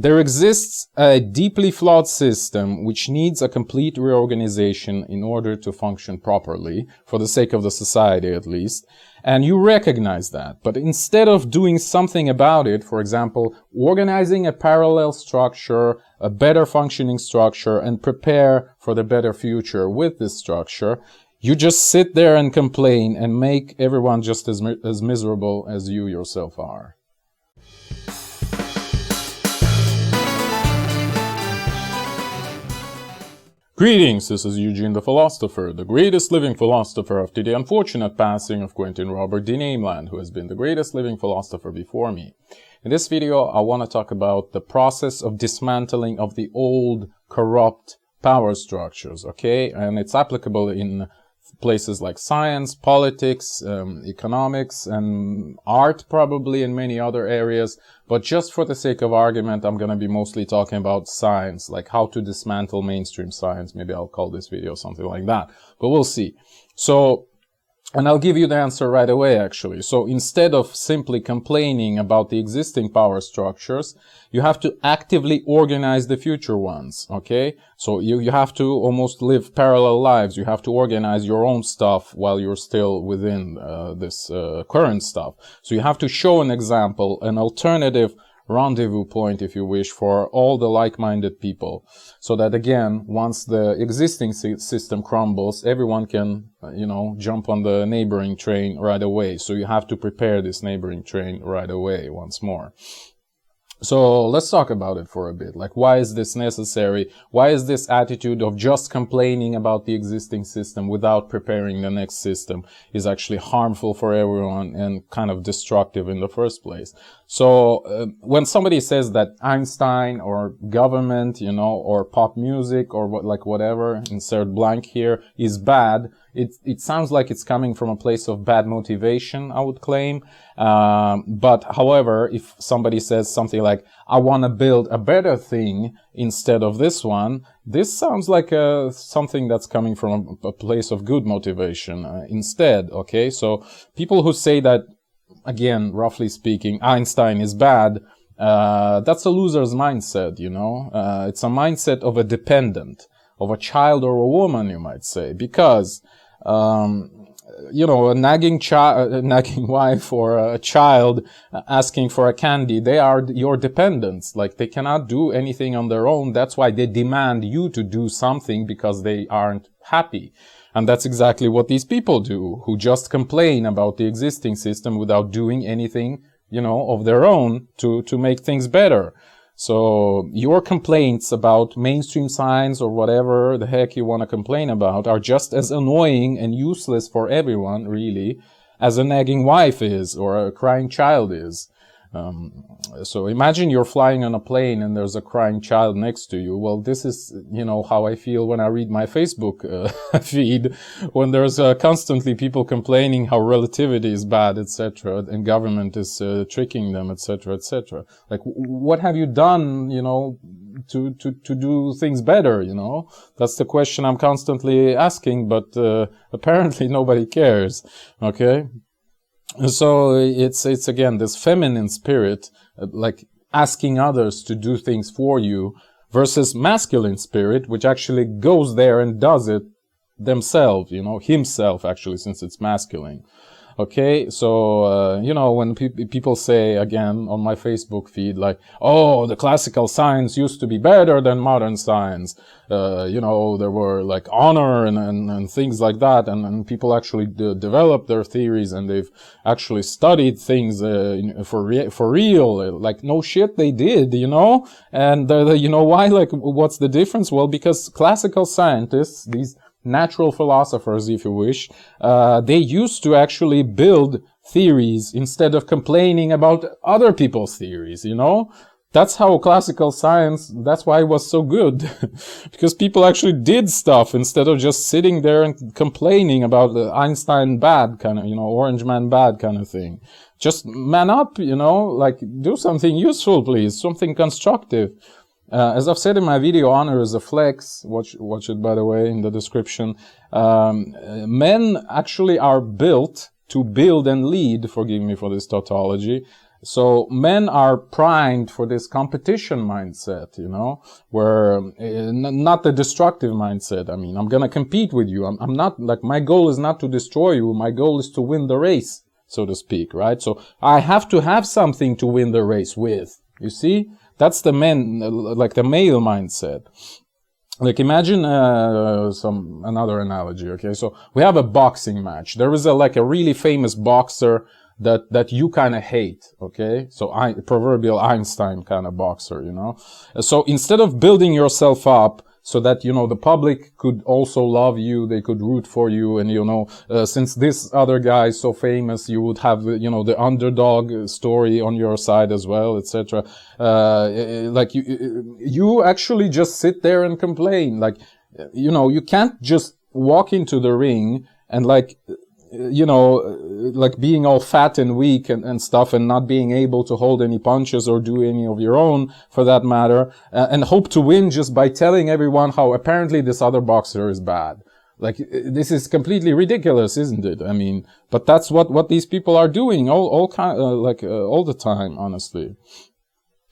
There exists a deeply flawed system which needs a complete reorganization in order to function properly, for the sake of the society at least, and you recognize that. But instead of doing something about it, for example, organizing a parallel structure, a better functioning structure, and prepare for the better future with this structure, you just sit there and complain and make everyone just as miserable as you yourself are. Greetings, this is Eugene the Philosopher, the greatest living philosopher after the unfortunate passing of Quentin Robert D. Nameland, who has been the greatest living philosopher before me. In this video, I want to talk about the process of dismantling of the old, corrupt power structures, okay? And it's applicable in places like science, politics, economics, and art probably, in many other areas. But just for the sake of argument, I'm going to be mostly talking about science, like how to dismantle mainstream science. Maybe I'll call this video something like that, but we'll see. So, and I'll give you the answer right away, actually. So instead of simply complaining about the existing power structures, you have to actively organize the future ones, okay? So you have to almost live parallel lives. You have to organize your own stuff while you're still within this current stuff. So you have to show an example, an alternative rendezvous point, if you wish, for all the like-minded people, so that again, once the existing system crumbles, everyone can, jump on the neighboring train right away. So you have to prepare this neighboring train right away once more. So let's talk about it for a bit. Like, why is this necessary? Why is this attitude of just complaining about the existing system without preparing the next system is actually harmful for everyone and kind of destructive in the first place? So when somebody says that Einstein or government, or pop music or whatever, insert blank here, is bad, it sounds like it's coming from a place of bad motivation, I would claim. But however, if somebody says something like, I want to build a better thing instead of this one, this sounds like something that's coming from a place of good motivation instead, okay? So people who say that, again, roughly speaking, Einstein is bad, that's a loser's mindset, it's a mindset of a dependent, of a child or a woman, you might say, because a nagging wife or a child asking for a candy, they are your dependents. Like, they cannot do anything on their own. That's why they demand you to do something, because they aren't happy. And that's exactly what these people do, who just complain about the existing system without doing anything, of their own to make things better. So your complaints about mainstream science or whatever the heck you want to complain about are just as annoying and useless for everyone, really, as a nagging wife is or a crying child is. So imagine you're flying on a plane and there's a crying child next to you. Well, this is, how I feel when I read my Facebook feed, when there's constantly people complaining how relativity is bad, etc., and government is tricking them, etc., etc. Like, what have you done, to do things better, That's the question I'm constantly asking, but apparently nobody cares, okay? So it's again this feminine spirit, like asking others to do things for you, versus masculine spirit, which actually goes there and does it themselves, himself actually, since it's masculine. Okay, so, when people say, again, on my Facebook feed, like, oh, the classical science used to be better than modern science, there were, like, honor and things like that, and people actually developed their theories, and they've actually studied things for real, like, no shit, they did, and, why, like, what's the difference? Well, because classical scientists, these natural philosophers, if you wish, they used to actually build theories instead of complaining about other people's theories, That's how classical science, that's why it was so good. Because people actually did stuff instead of just sitting there and complaining about the Einstein bad kind of, orange man bad kind of thing. Just man up, like do something useful, please, something constructive. As I've said in my video, honor is a flex. Watch it, by the way, in the description. Men actually are built to build and lead, forgive me for this tautology, So men are primed for this competition mindset, you know, where not the destructive mindset. I mean, I'm gonna compete with you. I'm not, like, my goal is not to destroy you. My goal is to win the race, so to speak, right? So I have to have something to win the race with. You see, that's the men, like the male mindset. Like, imagine another analogy. Okay, so we have a boxing match. There is a really famous boxer that you kind of hate. Okay, so proverbial Einstein kind of boxer, you know. So instead of building yourself up so that, you know, the public could also love you, they could root for you, and, you know, since this other guy is so famous, you would have, you know, the underdog story on your side as well, etc. Like, you actually just sit there and complain. Like, you know, you can't just walk into the ring and, like, you know, like being all fat and weak and stuff, and not being able to hold any punches or do any of your own, for that matter, and hope to win just by telling everyone how apparently this other boxer is bad. Like, this is completely ridiculous, isn't it? I mean, but that's what these people are doing all the time, honestly.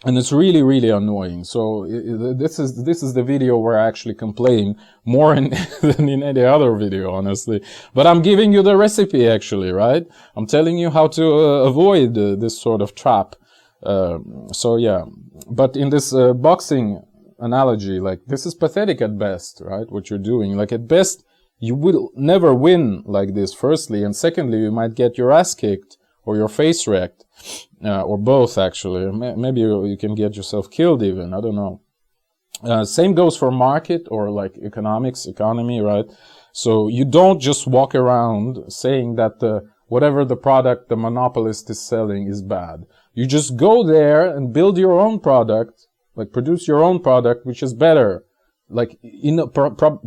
And it's really, really annoying. So this is the video where I actually complain more than in any other video, honestly. But I'm giving you the recipe, actually, right? I'm telling you how to avoid this sort of trap. So yeah. But in this boxing analogy, like, this is pathetic at best, right? What you're doing. Like, at best, you will never win like this, firstly. And secondly, you might get your ass kicked or your face wrecked. Or both, actually. Maybe you can get yourself killed even. I don't know. Same goes for market or like economy, right? So you don't just walk around saying that whatever the product the monopolist is selling is bad. You just go there and build your own product, like produce your own product, which is better. Like,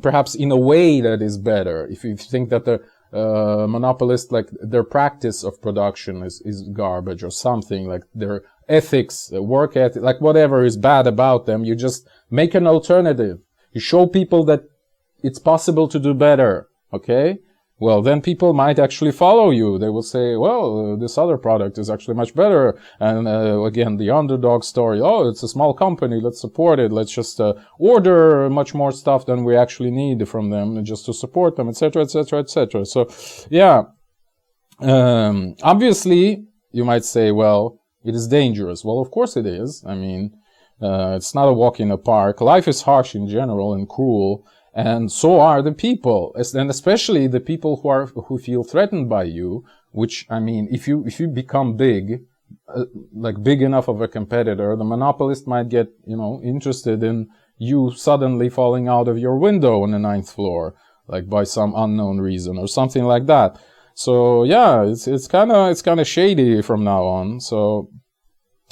perhaps in a way that is better. If you think that the monopolist, like, their practice of production is garbage or something, like their ethics, work ethic, like whatever is bad about them, you just make an alternative. You show people that it's possible to do better, okay? Well, then people might actually follow you. They will say, well, this other product is actually much better. And again, the underdog story. Oh, it's a small company. Let's support it. Let's just order much more stuff than we actually need from them just to support them, etc., etc., etc. So, yeah. Obviously, you might say, well, it is dangerous. Well, of course it is. I mean, it's not a walk in a park. Life is harsh in general and cruel. And so are the people, and especially the people who feel threatened by you. Which, I mean, if you become big, like big enough of a competitor, the monopolist might get, you know, interested in you suddenly falling out of your window on the 9th floor, like by some unknown reason or something like that. So yeah, it's kind of shady from now on. So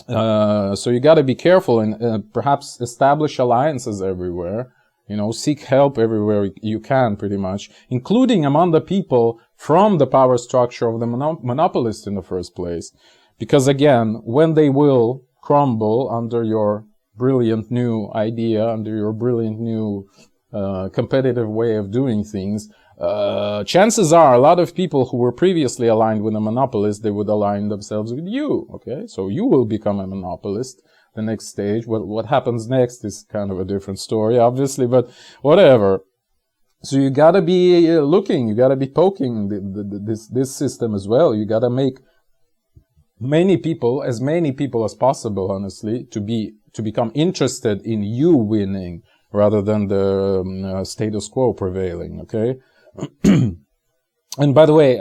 you got to be careful and perhaps establish alliances everywhere. You know, seek help everywhere you can, pretty much, including among the people from the power structure of the monopolist in the first place. Because again, when they will crumble under your brilliant new idea, under your brilliant new competitive way of doing things, chances are a lot of people who were previously aligned with a monopolist, they would align themselves with you, okay? So you will become a monopolist. The next stage. What happens next is kind of a different story, obviously, but whatever. So you gotta be looking, you gotta be poking this system as well. You gotta make as many people as possible, honestly, to become interested in you winning rather than the status quo prevailing, okay? And by the way,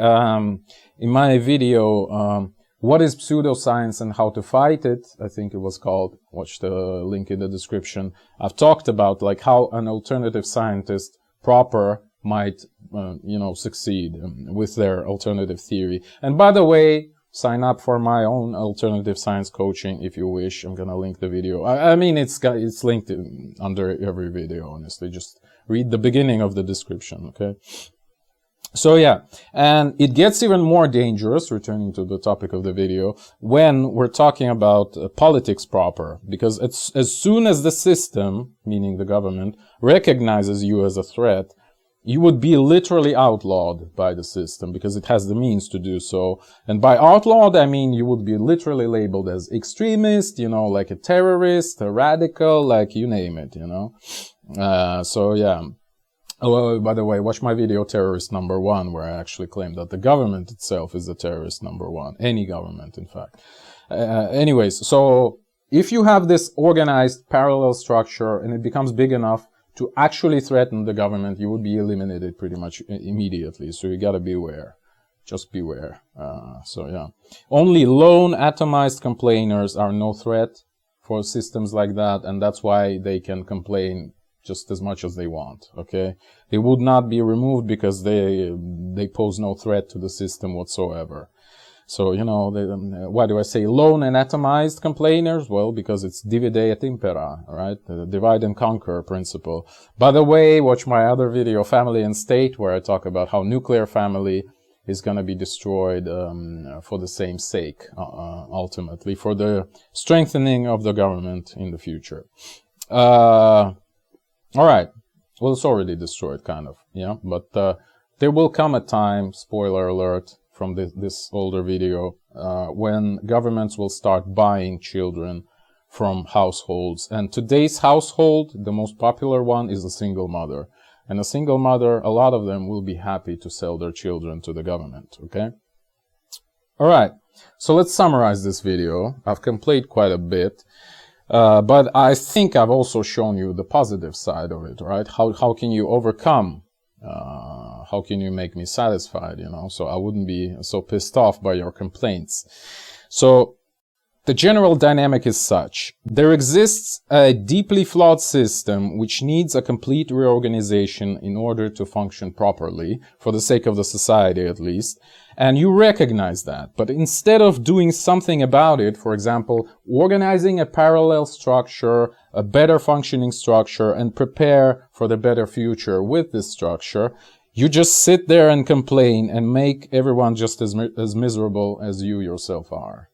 in my video, what is pseudoscience and how to fight it? I think it was called. Watch the link in the description. I've talked about like how an alternative scientist proper might, succeed with their alternative theory. And by the way, sign up for my own alternative science coaching if you wish. I'm gonna link the video. I mean, it's linked under every video. Honestly, just read the beginning of the description. Okay. So yeah, and it gets even more dangerous, returning to the topic of the video, when we're talking about politics proper, because as soon as the system, meaning the government, recognizes you as a threat, you would be literally outlawed by the system because it has the means to do so. And by outlawed, I mean you would be literally labeled as extremist, you know, like a terrorist, a radical, like you name it, you know. So yeah. Oh, by the way, watch my video Terrorist Number 1, where I actually claim that the government itself is the terrorist number 1. Any government, in fact. Anyways, so if you have this organized parallel structure and it becomes big enough to actually threaten the government, you would be eliminated pretty much immediately. So you gotta beware. Just beware. So yeah. Only lone atomized complainers are no threat for systems like that, and that's why they can complain just as much as they want, okay? They would not be removed because they pose no threat to the system whatsoever. So, you know, why do I say lone and atomized complainers? Well, because it's divide et impera, right? The divide and conquer principle. By the way, watch my other video, Family and State, where I talk about how nuclear family is going to be destroyed for the same sake, ultimately, for the strengthening of the government in the future. All right. Well, it's already destroyed, kind of, yeah. But there will come a time, spoiler alert from this older video, when governments will start buying children from households. And today's household, the most popular one, is a single mother. And a single mother, a lot of them will be happy to sell their children to the government, okay? All right. So let's summarize this video. I've complained quite a bit. But I think I've also shown you the positive side of it, right? How can you overcome? How can you make me satisfied, you know? So I wouldn't be so pissed off by your complaints. So the general dynamic is such. There exists a deeply flawed system which needs a complete reorganization in order to function properly, for the sake of the society at least. And you recognize that. But instead of doing something about it, for example, organizing a parallel structure, a better functioning structure, and prepare for the better future with this structure, you just sit there and complain and make everyone just as miserable as you yourself are.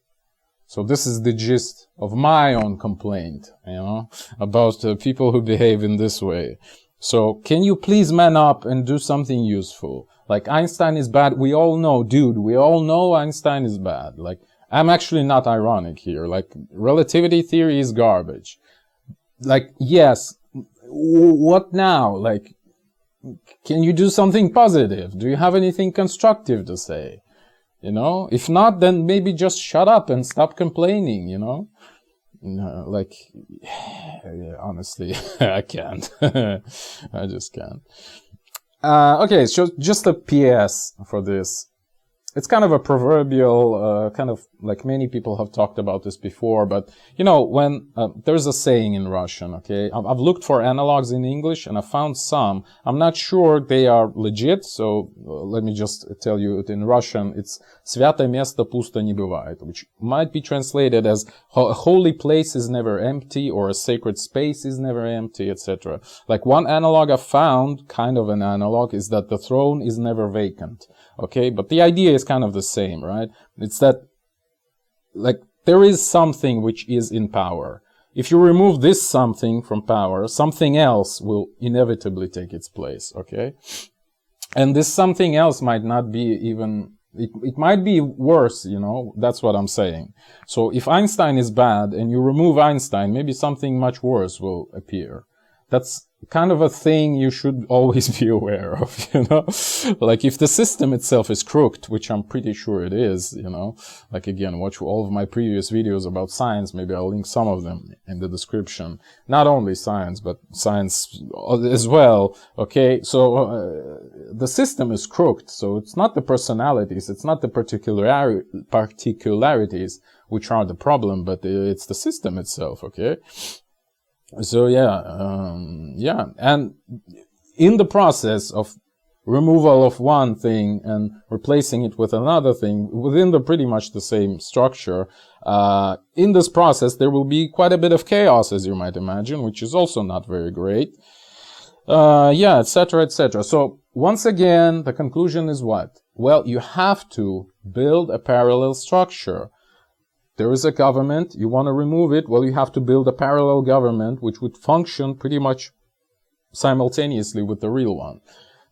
So this is the gist of my own complaint, you know, about people who behave in this way. So can you please man up and do something useful? Like, Einstein is bad. We all know, dude, we all know Einstein is bad. Like, I'm actually not ironic here. Like, relativity theory is garbage. Like, yes, what now? Like, can you do something positive? Do you have anything constructive to say? You know, if not, then maybe just shut up and stop complaining, you know? Like, honestly, I can't. I just can't. Okay, so just a PS for this. It's kind of a proverbial, kind of like many people have talked about this before, but you know, when there's a saying in Russian, okay? I've looked for analogs in English and I found some. I'm not sure they are legit, so let me just tell you it in Russian. It's «Святое место пусто не бывает», which might be translated as «a holy place is never empty» or «a sacred space is never empty», etc. Like, one analog I found, kind of an analog, is that the throne is never vacant. Okay, but the idea is kind of the same, right? It's that, like, there is something which is in power. If you remove this something from power, something else will inevitably take its place, okay? And this something else might not be even, it might be worse, you know? That's what I'm saying. So if Einstein is bad and you remove Einstein, maybe something much worse will appear. That's kind of a thing you should always be aware of, you know? Like, if the system itself is crooked, which I'm pretty sure it is, you know? Like, again, watch all of my previous videos about science. Maybe I'll link some of them in the description. Not only science, but science as well, okay? So, the system is crooked, so it's not the personalities, it's not the particularities which are the problem, but it's the system itself, okay? So yeah, and in the process of removal of one thing and replacing it with another thing within the pretty much the same structure, in this process there will be quite a bit of chaos, as you might imagine, which is also not very great. Yeah, etc., etc. So once again, the conclusion is what? Well, you have to build a parallel structure. There is a government, you want to remove it, well, you have to build a parallel government which would function pretty much simultaneously with the real one.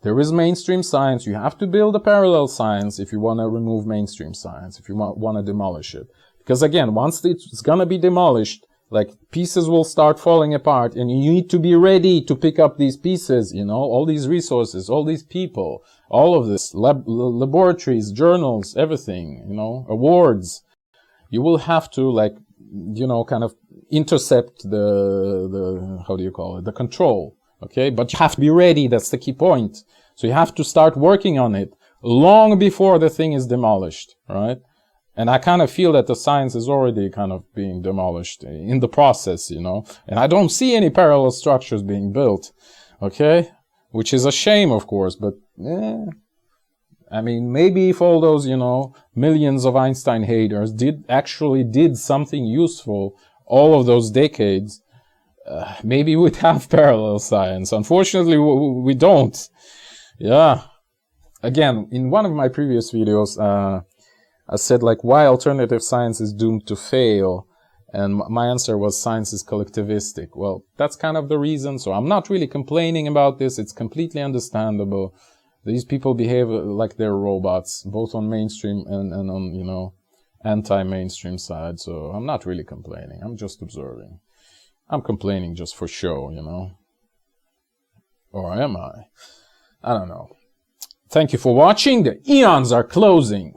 There is mainstream science. You have to build a parallel science if you want to remove mainstream science, if you want to demolish it. Because again, once it's going to be demolished, like pieces will start falling apart, and you need to be ready to pick up these pieces, you know, all these resources, all these people, all of this, laboratories, journals, everything, you know, awards. You will have to, like, you know, kind of intercept the how do you call it, the control, okay? But you have to be ready, that's the key point. So you have to start working on it long before the thing is demolished, right? And I kind of feel that the science is already kind of being demolished in the process, you know? And I don't see any parallel structures being built, okay? Which is a shame, of course, but I mean, maybe if all those, you know, millions of Einstein haters actually did something useful all of those decades, maybe we'd have parallel science. Unfortunately, we don't. Yeah. Again, in one of my previous videos, I said, like, why alternative science is doomed to fail, and my answer was science is collectivistic. Well, that's kind of the reason, so I'm not really complaining about this. It's completely understandable. These people behave like they're robots, both on mainstream and on, you know, anti-mainstream side, so I'm not really complaining. I'm just observing. I'm complaining just for show, you know. Or am I? I don't know. Thank you for watching. The eons are closing.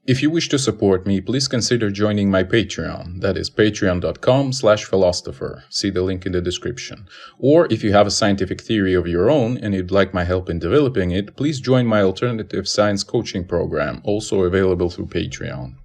If you wish to support me, please consider joining my Patreon. That is patreon.com/philosopher. See the link in the description. Or if you have a scientific theory of your own and you'd like my help in developing it, please join my alternative science coaching program, also available through Patreon.